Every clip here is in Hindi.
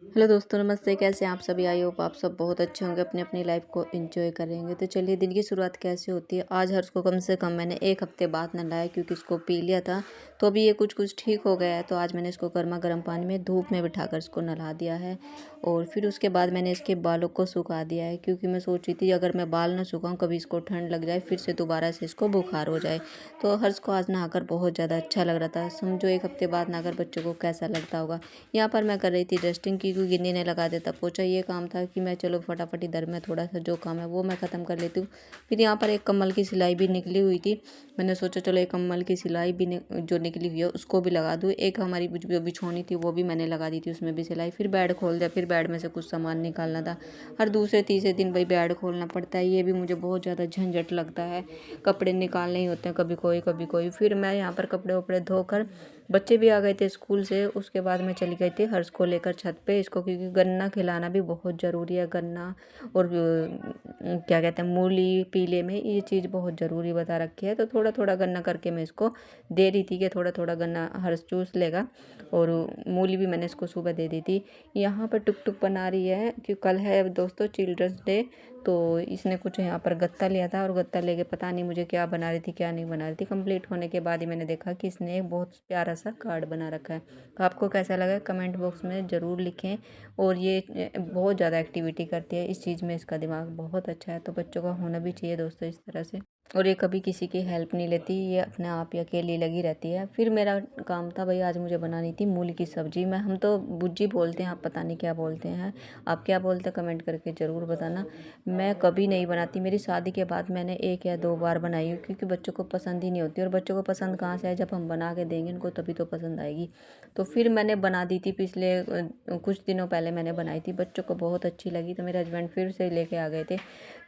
हेलो दोस्तों, नमस्ते। कैसे हैं आप सभी? आई होप आप सब बहुत अच्छे होंगे, अपनी अपनी लाइफ को एंजॉय करेंगे। तो चलिए, दिन की शुरुआत कैसे होती है। आज हर्ष को कम से कम मैंने 1 हफ्ते बाद नहलाया, क्योंकि इसको पी लिया था तो अभी ये कुछ कुछ ठीक हो गया है। तो आज मैंने इसको गर्मा गर्म पानी में धूप में बिठाकर इसको नहला दिया है। और फिर उसके बाद मैंने इसके बालों को सुखा दिया है, क्योंकि मैं सोच रही थी अगर मैं बाल ना सुखाऊं, कभी इसको ठंड लग जाए, फिर से दोबारा से इसको बुखार हो जाए। तो हर्ष को आज नहाकर बहुत ज़्यादा अच्छा लग रहा था। समझो 1 हफ्ते बाद नहाकर बच्चों को कैसा लगता होगा। यहाँ पर मैं कर रही थी डस्टिंग की, क्योंकि गिन्नी ने लगा देता पोछा। ये काम था कि मैं चलो फटाफट इधर में थोड़ा सा जो काम है वो मैं ख़त्म कर लेती हूँ। फिर यहाँ पर एक कम्बल की सिलाई भी निकली हुई थी। मैंने सोचा चलो एक कम्बल की सिलाई भी जो निकली हुई है उसको भी लगा दूँ। एक हमारी जो बिछौनी थी वो भी मैंने लगा दी थी, उसमें भी सिलाई। फिर बेड खोल दिया, फिर बेड में से कुछ सामान निकालना था। हर दूसरे तीसरे दिन भाई बेड खोलना पड़ता है, ये भी मुझे बहुत ज़्यादा झंझट लगता है। कपड़े निकालने ही होते हैं, कभी कोई कभी कोई। फिर मैं यहाँ पर कपड़े वपड़े धोकर, बच्चे भी आ गए थे स्कूल से, उसके बाद मैं चली गई थी हर्ष को लेकर छत पे इसको, क्योंकि गन्ना खिलाना भी बहुत ज़रूरी है। गन्ना और क्या कहते हैं मूली पीले में, ये चीज़ बहुत ज़रूरी बता रखी है। तो थोड़ा थोड़ा गन्ना करके मैं इसको दे रही थी कि थोड़ा थोड़ा गन्ना हर्ष चूस लेगा। और मूली भी मैंने इसको सुबह दे दी थी। यहाँ पर टुक टुक बना रही है कि कल है दोस्तों चिल्ड्रंस डे। तो इसने कुछ यहाँ पर गत्ता लिया था, और गत्ता लेके पता नहीं मुझे क्या बना रही थी क्या नहीं बना रही थी। कंप्लीट होने के बाद ही मैंने देखा कि इसने एक बहुत प्यारा सा कार्ड बना रखा है। आपको कैसा लगा कमेंट बॉक्स में ज़रूर लिखें। और ये बहुत ज़्यादा एक्टिविटी करती है, इस चीज़ में इसका दिमाग बहुत अच्छा है। तो बच्चों का होना भी चाहिए दोस्तों इस तरह से। और ये कभी किसी की हेल्प नहीं लेती, ये अपने आप ही अकेली लगी रहती है। फिर मेरा काम था भाई, आज मुझे बनानी थी मूली की सब्ज़ी। हम तो भुर्जी बोलते हैं, आप पता नहीं क्या बोलते हैं। आप क्या बोलते हैं कमेंट करके ज़रूर बताना। मैं कभी नहीं बनाती, मेरी शादी के बाद मैंने 1 या 2 बार बनाई हूँ, क्योंकि बच्चों को पसंद ही नहीं होती। और बच्चों को पसंद कहाँ से है, जब हम बना के देंगे उनको तभी तो पसंद आएगी। तो फिर मैंने बना दी थी, पिछले कुछ दिनों पहले मैंने बनाई थी, बच्चों को बहुत अच्छी लगी। तो मेरे हस्बैंड फिर से लेके आ गए थे,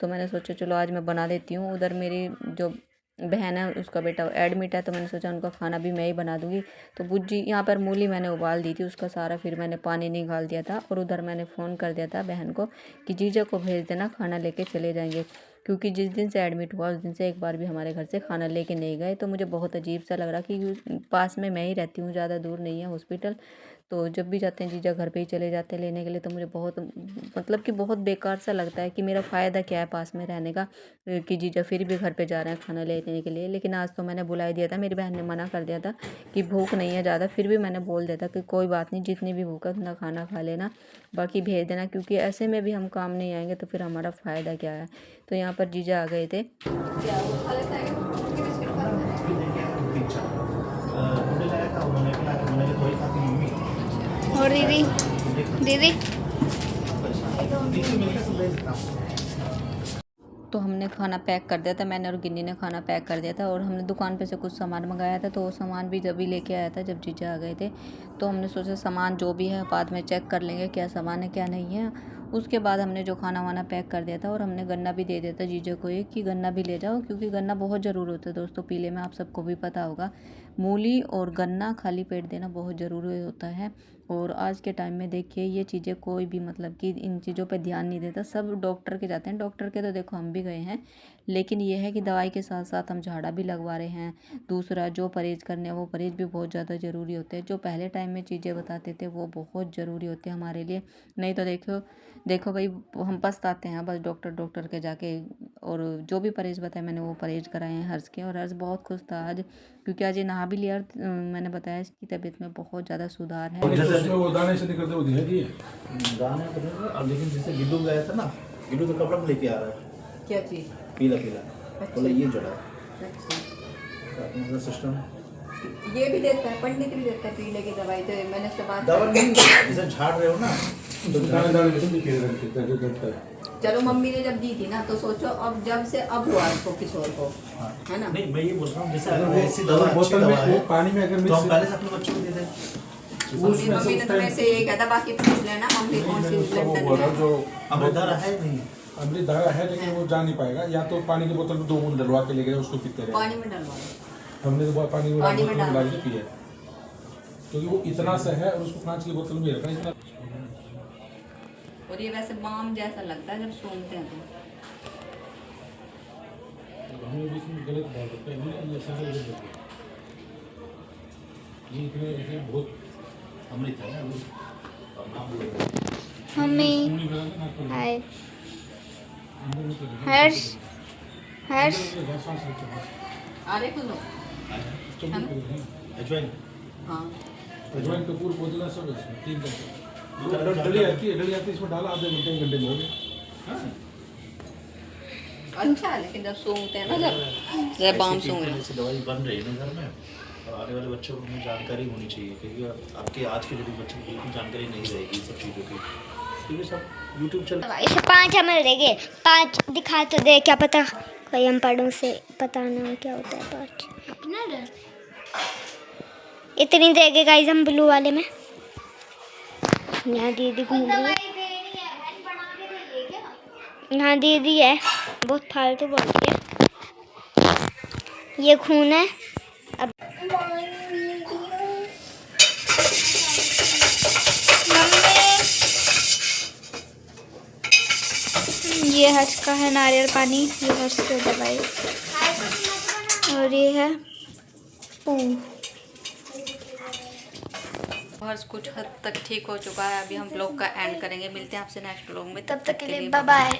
तो मैंने सोचा चलो आज मैं बना देती हूँ। उधर मेरी जो बहन है उसका बेटा एडमिट है, तो मैंने सोचा उनका खाना भी मैं ही बना दूँगी। तो भुर्जी यहाँ पर मूली मैंने उबाल दी थी, उसका सारा फिर मैंने पानी निकाल दिया था। और उधर मैंने फ़ोन कर दिया था बहन को कि जीजा को भेज देना, खाना लेके चले जाएंगे। क्योंकि जिस दिन से एडमिट हुआ उस दिन से एक बार भी हमारे घर से खाना लेके नहीं गए। तो मुझे बहुत अजीब सा लग रहा कि पास में मैं ही रहती हूँ, ज़्यादा दूर नहीं है हॉस्पिटल। तो जब भी जाते हैं जीजा घर पे ही चले जाते हैं लेने के लिए। तो मुझे बहुत मतलब कि बहुत बेकार सा लगता है कि मेरा फ़ायदा क्या है पास में रहने का, कि जीजा फिर भी घर पे जा रहे हैं खाना लेने के लिए। लेकिन आज तो मैंने बुला ही दिया था, मेरी बहन ने मना कर दिया था कि भूख नहीं है ज़्यादा। फिर भी मैंने बोल दिया था कि कोई बात नहीं, जितनी भी भूख है उतना खाना खा लेना, बाकी भेज देना, क्योंकि ऐसे में भी हम काम नहीं आएंगे तो फिर हमारा फ़ायदा क्या है। तो यहाँ पर जीजा आ गए थे। और दीदी दीदी तो हमने खाना पैक कर दिया था, मैंने और गिन्नी ने खाना पैक कर दिया था। और हमने दुकान पे से कुछ सामान मंगाया था, तो वो सामान भी जब ही लेके आया था जब जीजा आ गए थे। तो हमने सोचा सामान जो भी है बाद में चेक कर लेंगे क्या सामान है क्या नहीं है। उसके बाद हमने जो खाना वाना पैक कर दिया था, और हमने गन्ना भी दे दिया था जीजा को एक, कि गन्ना भी ले जाओ, क्योंकि गन्ना बहुत ज़रूरी होता है दोस्तों पीले में, आप सबको भी पता होगा। मूली और गन्ना खाली पेट देना बहुत ज़रूरी होता है। और आज के टाइम में देखिए ये चीज़ें कोई भी मतलब कि इन चीज़ों पे ध्यान नहीं देता, सब डॉक्टर के जाते हैं। डॉक्टर के तो देखो हम भी गए हैं, लेकिन ये है कि दवाई के साथ साथ हम झाड़ा भी लगवा रहे हैं। दूसरा जो परहेज़ करने हैं वो परहेज़ भी बहुत ज़्यादा ज़रूरी होते हैं। जो पहले टाइम में चीज़ें बताते थे वो बहुत ज़रूरी होते हैं हमारे लिए। नहीं तो देखो देखो भाई, हम पछताते हैं बस डॉक्टर के जाके। और जो भी परहेज़ बताए मैंने वो परहेज़ कराए हैं हर्ष के। और हर्ष बहुत खुश था आज, क्योंकि आज ये नहा भी लिया। और मैंने बताया इसकी तबीयत में बहुत ज़्यादा सुधार है। उसमें वो दाने से निकलते होते हैं कि दाने तो अब, लेकिन जैसे गिल्लू गया था ना, गिल्लू तो कपड़ा में लेके आ रहा है। क्या चीज़? पीला पीला बोले ये जड़ा अच्छा, सिस्टम ये भी देता है, पंडित भी देता है पीले की दवाई। तो मैंने उससे बात दवा नहीं, जैसे झाड़ रहे हो ना तो दाने दाने से निकलता है। चलो मम्मी ने जब दी थी ना, तो सोचो अब जब से अब हुआ इसको किशोर को, है ना। नहीं मैं ये बोल रहा हूँ जैसे अगर ऐसी दवा बोतल में वो पानी में अगर तो हम पहले से अपने बच्चों को दे दें। मम्मी ने तो वैसे यही कहा था, बाकी पूछ लेना मम्मी कौन सी जो अमृतधारा है नहीं, अमृतधारा है लेकिन वो जा नहीं पाएगा। या तो पानी की बोतल में 2 बूंद डलवा के ले गए, उसको पीते रहे। पानी में डलवा, हमने तो पानी में डाल के पिया, क्योंकि वो इतना सा है। और उसको कांच की बोतल में रखना इतना। और ये वैसे बाम जैसा लगता है जब सूंघते हैं तो। हमें भी इसमें गलत बात होता है, ये सारे ये इतने बहुत अमृत है ना। मम्मी हाय हर्ष हर्ष अरे कुछ अजवाइन हाँ अजवाइन कपूर पुदीना सब है इसमें 3 डली डली आती है इसमें डाला आधे घंटे में हो गया। अच्छा है, लेकिन जब सूंघते हैं ना जब बाम सूंघ रहे हैं। ऐसी दवाई बन रही है ना घर में, और आने वाले बच्चों को हमें जानकारी होनी चाहिए, क्योंकि आपके आज के जो बच्चों को बिल्कुल जानकारी नहीं रहेगी सब चीज़ों की, क्योंकि सब यूट्यूब चल। इसे 5 ml देंगे, 5 दिखा तो दे, क्या पता कहीं हम पढ़ों से पता ना क्या होता है 5 इतनी देंगे गाइस हम ब्लू वाले में। यहाँ दीदी घूम रही है, यहाँ दीदी है बहुत फालतू बोलती है। ये खून है अब ये हर्ष का है नारियल पानी, ये हर्ष की दवाई, और ये है हर्ष कुछ हद तक ठीक हो चुका है। अभी हम ब्लॉग का एंड करेंगे, मिलते हैं आपसे नेक्स्ट ब्लॉग में, तब तक के लिए बाय बाय।